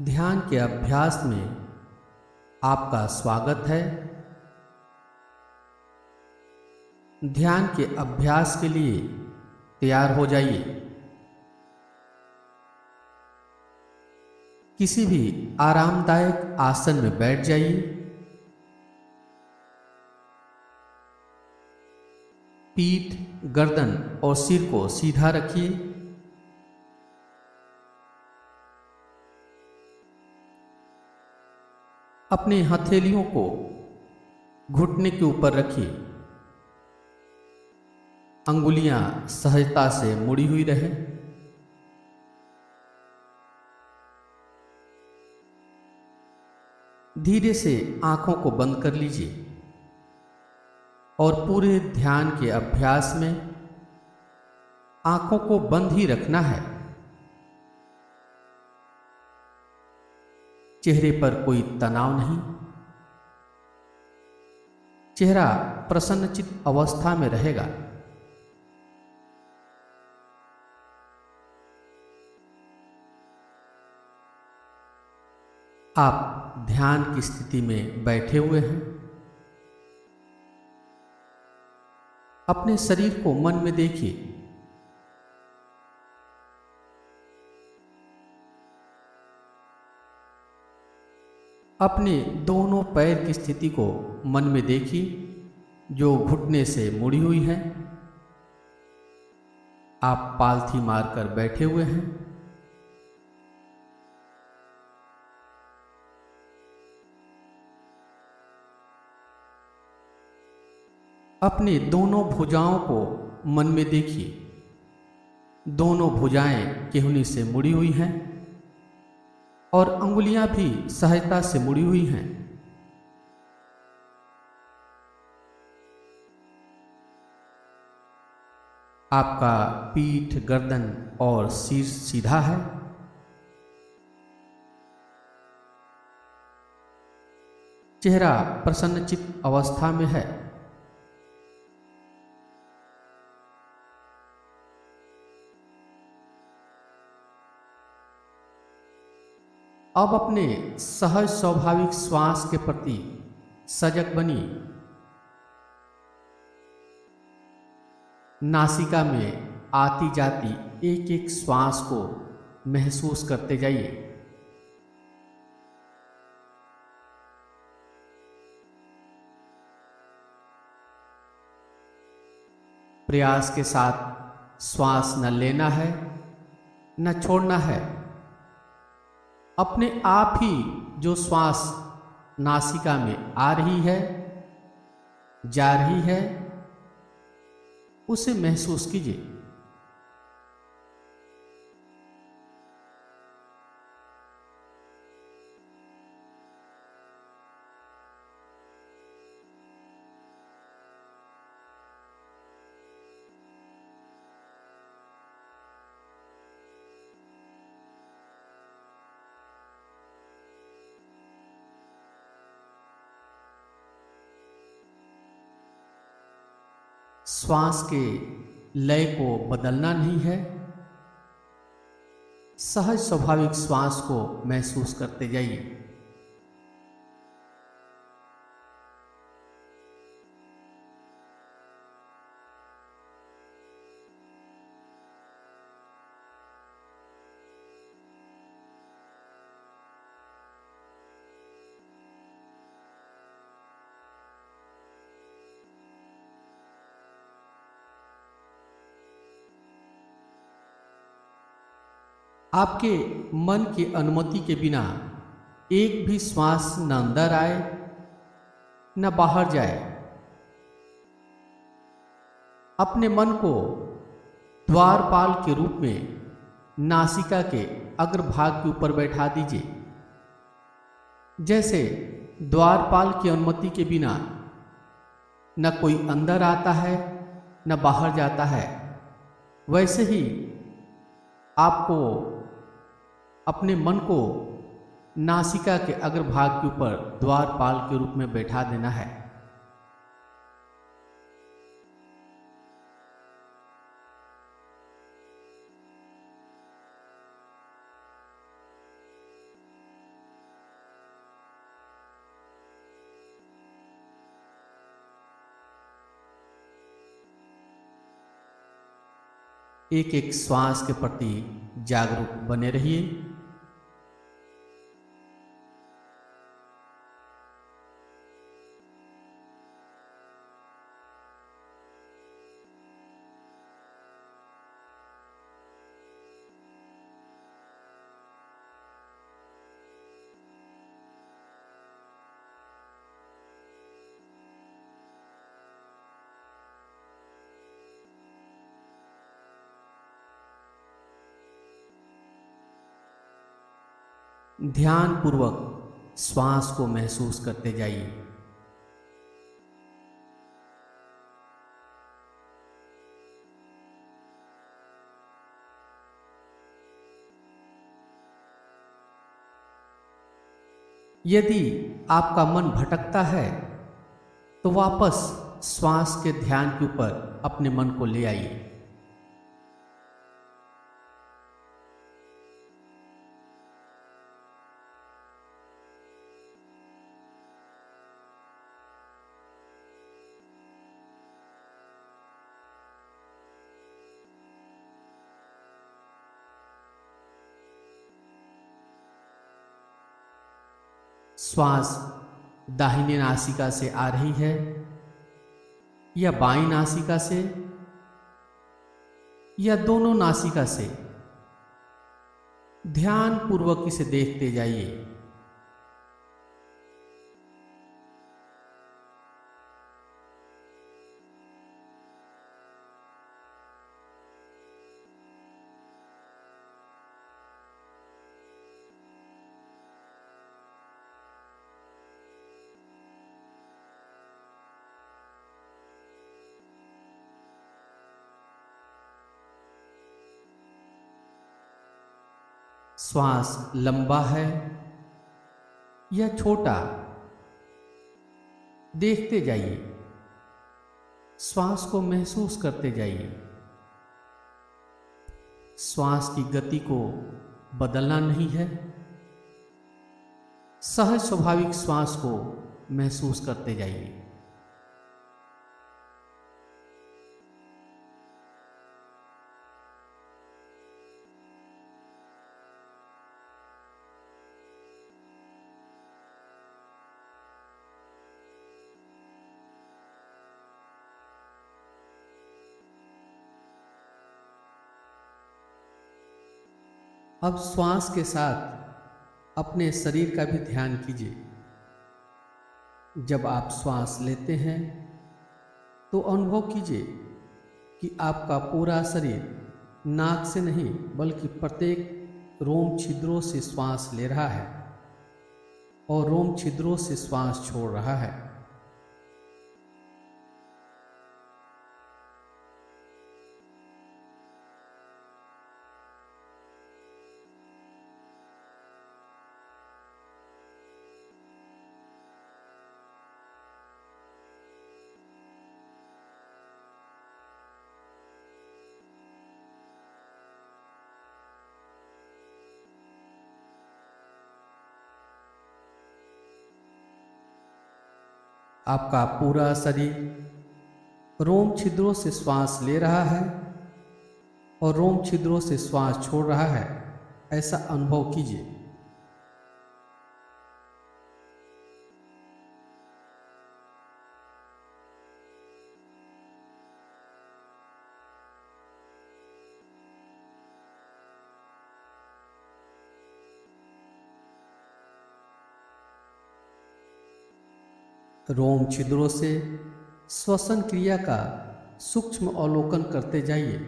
ध्यान के अभ्यास में आपका स्वागत है। ध्यान के अभ्यास के लिए तैयार हो जाइए। किसी भी आरामदायक आसन में बैठ जाइए। पीठ, गर्दन और सिर को सीधा रखिए। अपने हथेलियों को घुटने के ऊपर रखिए। अंगुलियां सहजता से मुड़ी हुई रहे। धीरे से आंखों को बंद कर लीजिए और पूरे ध्यान के अभ्यास में आंखों को बंद ही रखना है। चेहरे पर कोई तनाव नहीं। चेहरा प्रसन्नचित्त अवस्था में रहेगा। आप ध्यान की स्थिति में बैठे हुए हैं। अपने शरीर को मन में देखिए। अपने दोनों पैर की स्थिति को मन में देखिए जो घुटने से मुड़ी हुई है। आप पालथी मारकर बैठे हुए हैं। अपने दोनों भुजाओं को मन में देखिए। दोनों भुजाएं केहनी से मुड़ी हुई हैं और अंगुलियां भी सहजता से मुड़ी हुई हैं। आपका पीठ, गर्दन और सिर सीधा है। चेहरा प्रसन्नचित्त अवस्था में है। अब अपने सहज स्वाभाविक श्वास के प्रति सजग बनिए। नासिका में आती जाती एक एक श्वास को महसूस करते जाइए। प्रयास के साथ श्वास न लेना है न छोड़ना है। अपने आप ही जो श्वास नासिका में आ रही है, जा रही है, उसे महसूस कीजिए। श्वास के लय को बदलना नहीं है। सहज स्वाभाविक श्वास को महसूस करते जाइए। आपके मन की अनुमति के बिना एक भी श्वास न अंदर आए न बाहर जाए। अपने मन को द्वारपाल के रूप में नासिका के अग्रभाग के ऊपर बैठा दीजिए। जैसे द्वारपाल की अनुमति के बिना न कोई अंदर आता है न बाहर जाता है, वैसे ही आपको अपने मन को नासिका के अग्रभाग के ऊपर द्वारपाल के रूप में बैठा देना है। एक एक श्वास के प्रति जागरूक बने रहिए। ध्यान पूर्वक श्वास को महसूस करते जाइए। यदि आपका मन भटकता है तो वापस श्वास के ध्यान के ऊपर अपने मन को ले आइए। श्वास दाहिने नासिका से आ रही है या बाईं नासिका से या दोनों नासिका से, ध्यान पूर्वक इसे देखते जाइए। श्वास लंबा है या छोटा, देखते जाइए। श्वास को महसूस करते जाइए। श्वास की गति को बदलना नहीं है, सहज स्वाभाविक श्वास को महसूस करते जाइए। अब श्वास के साथ अपने शरीर का भी ध्यान कीजिए। जब आप श्वास लेते हैं तो अनुभव कीजिए कि आपका पूरा शरीर नाक से नहीं बल्कि प्रत्येक रोम छिद्रों से श्वास ले रहा है और रोम छिद्रों से श्वास छोड़ रहा है। आपका पूरा शरीर रोम छिद्रों से श्वास ले रहा है और रोम छिद्रों से श्वास छोड़ रहा है, ऐसा अनुभव कीजिए। रोम छिद्रों से श्वसन क्रिया का सूक्ष्म अवलोकन करते जाइए।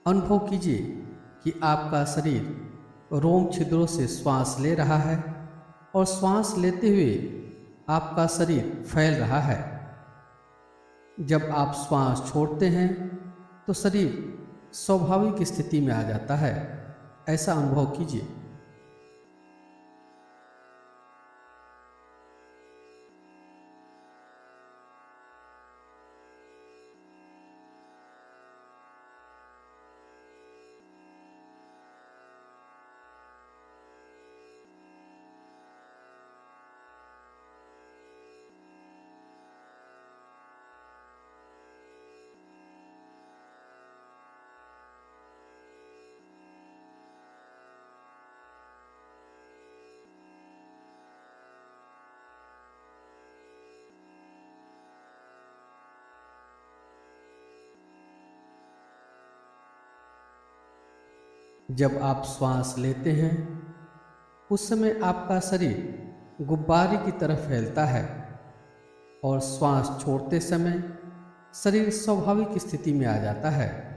अनुभव कीजिए कि आपका शरीर रोम छिद्रों से श्वास ले रहा है और श्वास लेते हुए आपका शरीर फैल रहा है। जब आप श्वास छोड़ते हैं तो शरीर स्वाभाविक स्थिति में आ जाता है। ऐसा अनुभव कीजिए। जब आप श्वास लेते हैं उस समय आपका शरीर गुब्बारे की तरह फैलता है और श्वास छोड़ते समय शरीर स्वाभाविक स्थिति में आ जाता है।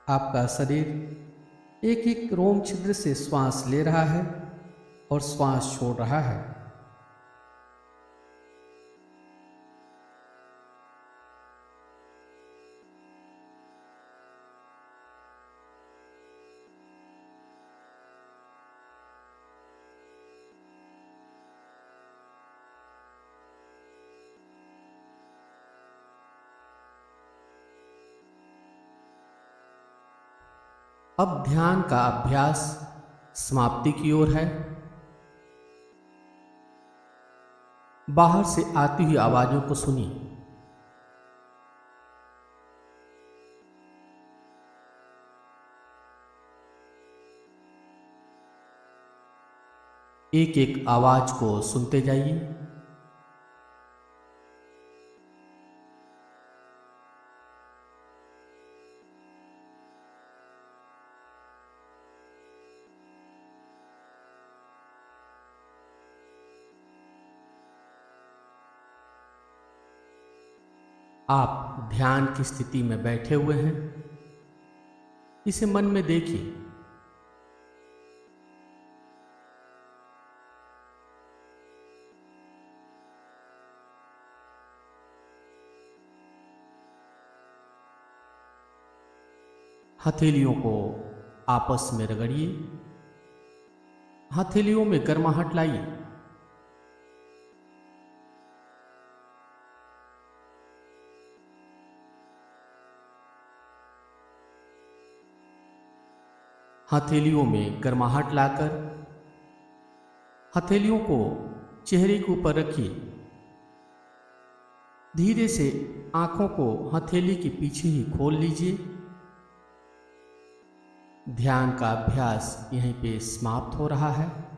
आपका शरीर एक एक रोम छिद्र से श्वास ले रहा है और श्वास छोड़ रहा है। अब ध्यान का अभ्यास समाप्ति की ओर है। बाहर से आती हुई आवाजों को सुनिए। एक एक आवाज को सुनते जाइए। आप ध्यान की स्थिति में बैठे हुए हैं। इसे मन में देखिए। हथेलियों को आपस में रगड़िए। हथेलियों में गर्माहट लाइए। हथेलियों में गर्माहट लाकर हथेलियों को चेहरे के ऊपर रखिए। धीरे से आंखों को हथेली के पीछे ही खोल लीजिए। ध्यान का अभ्यास यहीं पे समाप्त हो रहा है।